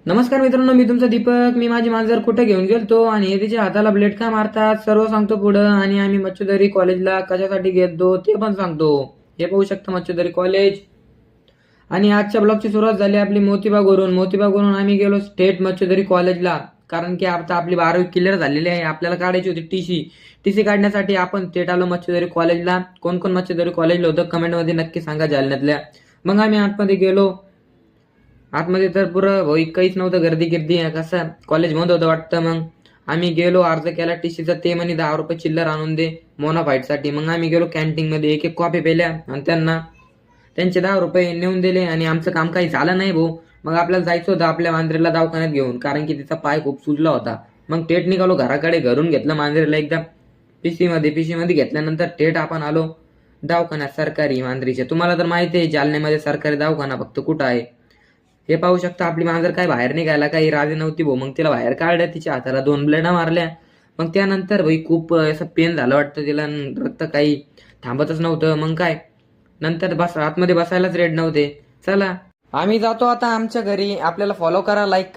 नमस्कार मित्रांनो, मी तुमचा दीपक. मी माझी मांजर कुठे घेऊन गेलतो आणि हे तिच्या हाताला ब्लेड का मारतात सर्व सांगतो पुढं. आणि आम्ही मच्छुदरी कॉलेजला कशासाठी घेतो ते पण सांगतो. हे पाहू शकता मच्छुदरी कॉलेज. आणि आजच्या ब्लॉगची सुरुवात झाली आपली मोतीबागवरून आम्ही गेलो स्टेट मच्छुदरी कॉलेजला. कारण की आता आपली 12वी क्लिअर झालेली आहे, आपल्याला काढायची होती टीसी. टीसी काढण्यासाठी आपण थेट आलो मच्छुदरी कॉलेजला. कोण कोण मच्छुदरी कॉलेजला होतं कमेंटमध्ये नक्की सांगा जालन्यातल्या. मग आम्ही आतमध्ये गेलो. आतमध्ये तर पुरं भाई काहीच नव्हतं, गर्दी गिर्दी कसं कॉलेज बंद होतं वाटतं. मग आम्ही गेलो, अर्ज केला टीसीचा. ते म्हणे 10 रुपये चिल्लर आणून दे मोनाफाईटसाठी. मग आम्ही गेलो कॅन्टीनमध्ये, एक एक कॉफी पेल्या आणि त्यांना त्यांचे 10 रुपये नेऊन दिले. आणि आमचं काम काही झालं नाही भाऊ. मग आपल्याला जायचं होतं आपल्या मांजरीला दवाखान्यात घेऊन, कारण की तिचा पाय खूप सुजला होता. मग थेट निघालो घराकडे. घरून घेतलं मांजरीला एकदम पीसी मध्ये घेतल्यानंतर थेट आपण आलो दवाखान्यात सरकारी मांजरीच्या. तुम्हाला तर माहिती आहे जालन्यामध्ये सरकारी दवाखाना फक्त कुठं आहे. हे पाहू शकता आपली मांजर काय बाहेर निघायला काही राजी नव्हती भाऊ. मग तिला बाहेर काढल्या, तिच्या हाताला 2 ब्लेडा मारल्या. मग त्यानंतर भाई खूप असं पेन झालं वाटतं तिला, रक्त काही थांबतच नव्हतं. मग काय नंतर आतमध्ये बसायलाच रेड नव्हते. चला आम्ही जातो आता आमच्या घरी. आपल्याला फॉलो करा, लाईक